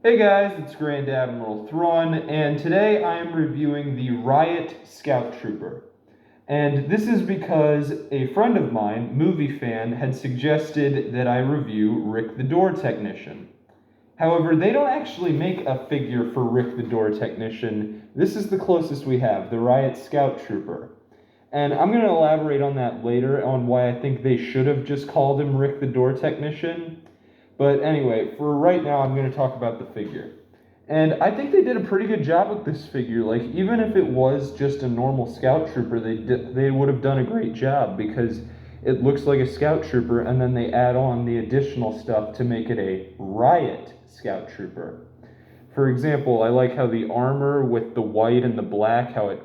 Hey guys, it's Grand Admiral Thrawn, and today I am reviewing the RIOT Scout Trooper. And this is because a friend of mine, movie fan, had suggested that I review Rick the Door Technician. However, they don't actually make a figure for Rick the Door Technician. This is the closest we have, the RIOT Scout Trooper. And I'm going to elaborate on that later on why I think they should have just called him Rick the Door Technician. But anyway, for right now, I'm going to talk about the figure. And I think they did a pretty good job with this figure. Like, even if it was just a normal Scout Trooper, they would have done a great job because it looks like a Scout Trooper, and then they add on the additional stuff to make it a RIOT Scout Trooper. For example, I like how the armor with the white and the black, how it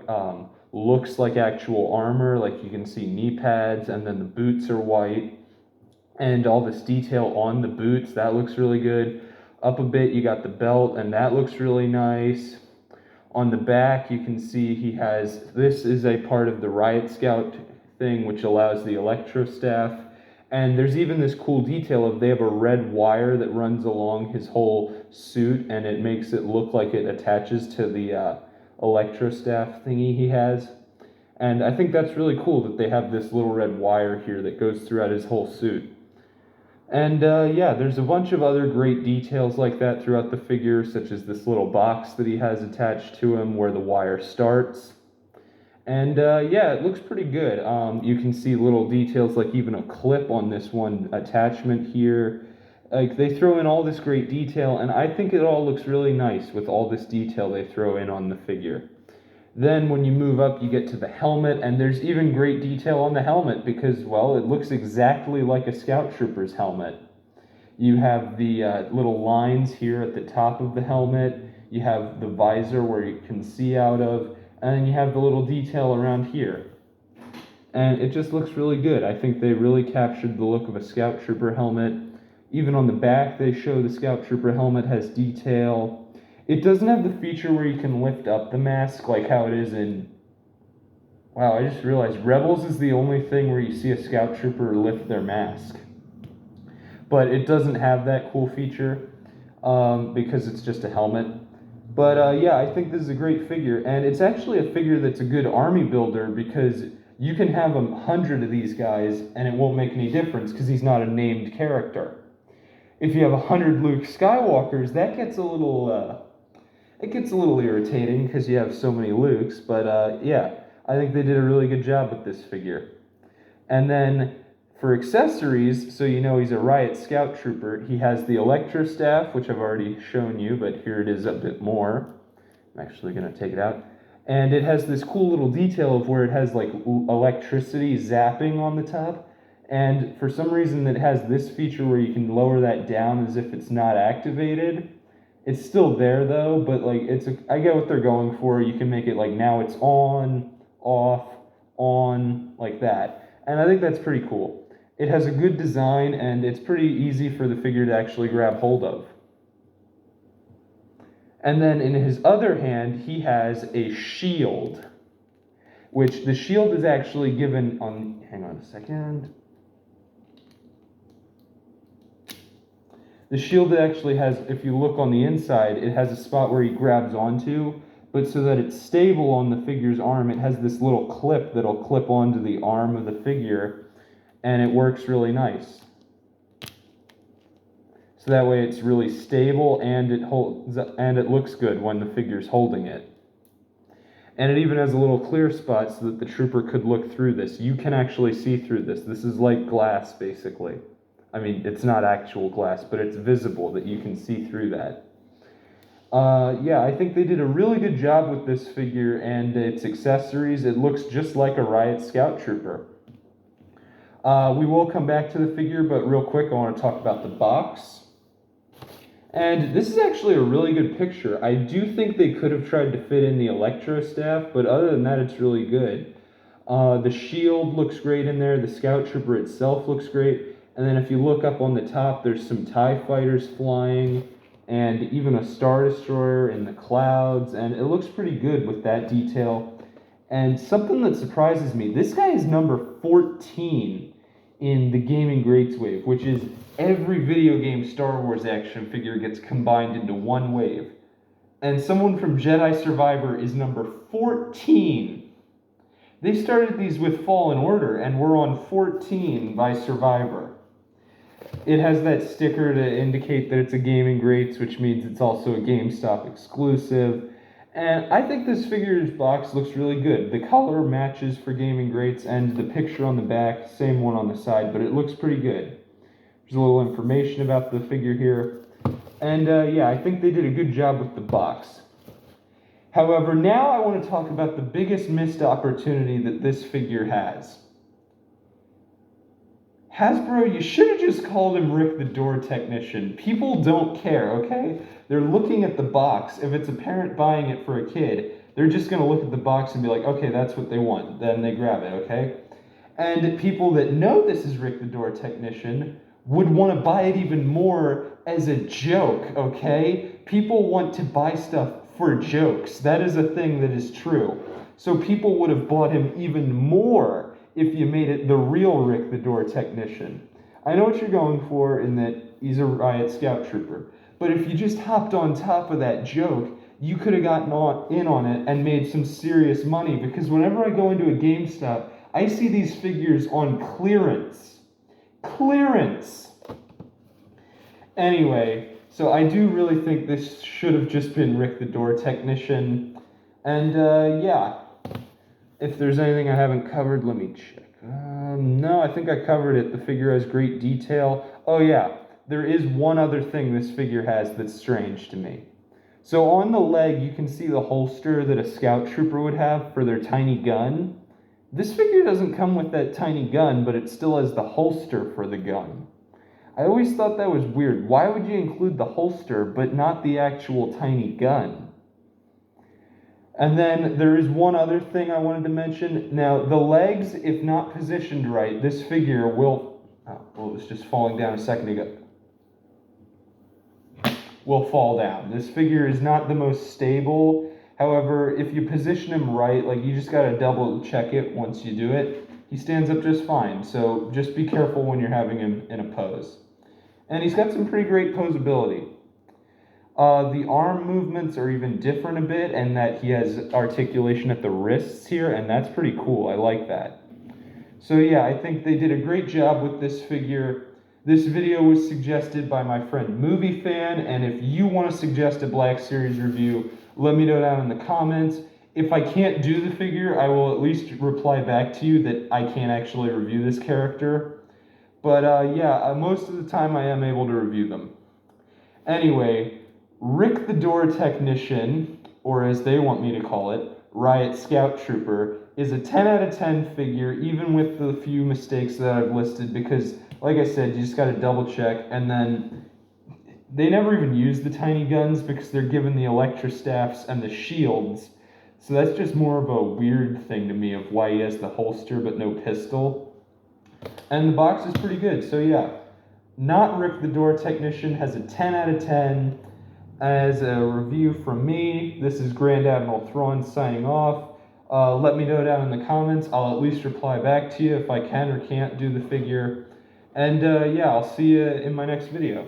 looks like actual armor. Like, you can see knee pads, and then the boots are white. And all this detail on the boots, that looks really good. Up a bit, you got the belt, and that looks really nice. On the back, you can see he has, this is a part of the RIOT Scout thing, which allows the electro staff. And there's even this cool detail of they have a red wire that runs along his whole suit, and it makes it look like it attaches to the electro staff thingy he has. And I think that's really cool that they have this little red wire here that goes throughout his whole suit. And yeah, there's a bunch of other great details like that throughout the figure, such as this little box that he has attached to him where the wire starts. And yeah, it looks pretty good. You can see little details like even a clip on this one attachment here. Like, they throw in all this great detail, and I think it all looks really nice with all this detail they throw in on the figure. Then when you move up, you get to the helmet, and there's even great detail on the helmet because, well, it looks exactly like a Scout Trooper's helmet. You have the little lines here at the top of the helmet. You have the visor where you can see out of, and then you have the little detail around here. And it just looks really good. I think they really captured the look of a Scout Trooper helmet. Even on the back, they show the Scout Trooper helmet has detail. It doesn't have the feature where you can lift up the mask like how it is in... Wow, I just realized Rebels is the only thing where you see a Scout Trooper lift their mask. But it doesn't have that cool feature because it's just a helmet. But yeah, I think this is a great figure. And it's actually a figure that's a good army builder because you can have 100 of these guys and it won't make any difference because he's not a named character. If you have 100 Luke Skywalkers, that gets a little... It gets a little irritating because you have so many Lukes, but yeah, I think they did a really good job with this figure. And then for accessories, so you know he's a RIOT Scout Trooper, he has the Electro Staff, which I've already shown you, but here it is a bit more. I'm actually going to take it out. And it has this cool little detail of where it has like electricity zapping on the top. And for some reason it has this feature where you can lower that down as if it's not activated. It's still there though, but like I get what they're going for. You can make it like now it's on, off, on, like that. And I think that's pretty cool. It has a good design and it's pretty easy for the figure to actually grab hold of. And then in his other hand, he has a shield, which the shield is actually given on, hang on a second. The shield actually has, if you look on the inside, it has a spot where he grabs onto, but so that it's stable on the figure's arm, it has this little clip that'll clip onto the arm of the figure, and it works really nice. So that way it's really stable and it looks good when the figure's holding it. And it even has a little clear spot so that the trooper could look through this. You can actually see through this. This is like glass, basically. I mean, it's not actual glass, but it's visible that you can see through that. Yeah, I think they did a really good job with this figure and its accessories. It looks just like a RIOT Scout Trooper. We will come back to the figure, but real quick, I want to talk about the box. And this is actually a really good picture. I do think they could have tried to fit in the Electro Staff, but other than that, it's really good. The shield looks great in there. The Scout Trooper itself looks great. And then if you look up on the top, there's some TIE fighters flying and even a Star Destroyer in the clouds. And it looks pretty good with that detail. And something that surprises me, this guy is number 14 in the Gaming Greats wave, which is every video game Star Wars action figure gets combined into one wave. And someone from Jedi Survivor is number 14. They started these with Fallen Order, and we're on 14 by Survivor. It has that sticker to indicate that it's a Gaming Greats, which means it's also a GameStop exclusive. And I think this figure's box looks really good. The color matches for Gaming Greats, and the picture on the back, same one on the side, but it looks pretty good. There's a little information about the figure here. And yeah, I think they did a good job with the box. However, now I want to talk about the biggest missed opportunity that this figure has. Hasbro, you should have just called him Rick the Door Technician. People don't care, okay? They're looking at the box. If it's a parent buying it for a kid, they're just going to look at the box and be like, okay, that's what they want. Then they grab it, okay? And people that know this is Rick the Door Technician would want to buy it even more as a joke, okay? People want to buy stuff for jokes. That is a thing that is true. So people would have bought him even more if you made it the real Rick the Door Technician. I know what you're going for in that he's a Riot Scout Trooper, but if you just hopped on top of that joke, you could have gotten in on it and made some serious money, because whenever I go into a GameStop, I see these figures on clearance. Clearance! Anyway, so I do really think this should have just been Rick the Door Technician. And yeah, if there's anything I haven't covered, let me check. No, I think I covered it. The figure has great detail. Oh yeah, there is one other thing this figure has that's strange to me. So on the leg, you can see the holster that a Scout Trooper would have for their tiny gun. This figure doesn't come with that tiny gun, but it still has the holster for the gun. I always thought that was weird. Why would you include the holster, but not the actual tiny gun? And then there is one other thing I wanted to mention. Now, the legs, if not positioned right, this figure will... Oh, well, it was just falling down a second ago. Will fall down. This figure is not the most stable. However, if you position him right, like, you just gotta double check it once you do it, he stands up just fine. So just be careful when you're having him in a pose. And he's got some pretty great posability. The arm movements are even different a bit, and that he has articulation at the wrists here, and that's pretty cool. I like that. So yeah, I think they did a great job with this figure. This video was suggested by my friend Movie Fan, and if you want to suggest a Black Series review, let me know down in the comments. If I can't do the figure, I will at least reply back to you that I can't actually review this character. But yeah, most of the time I am able to review them. Anyway, Rick the Door Technician, or as they want me to call it, Riot Scout Trooper, is a 10 out of 10 figure, even with the few mistakes that I've listed, because, like I said, you just gotta double check, and then they never even use the tiny guns because they're given the electrostaffs and the shields, so that's just more of a weird thing to me of why he has the holster but no pistol. And the box is pretty good, so yeah. Not Rick the Door Technician has a 10 out of 10. As a review from me, this is Grand Admiral Thrawn signing off. Let me know down in the comments. I'll at least reply back to you if I can or can't do the figure. And yeah, I'll see you in my next video.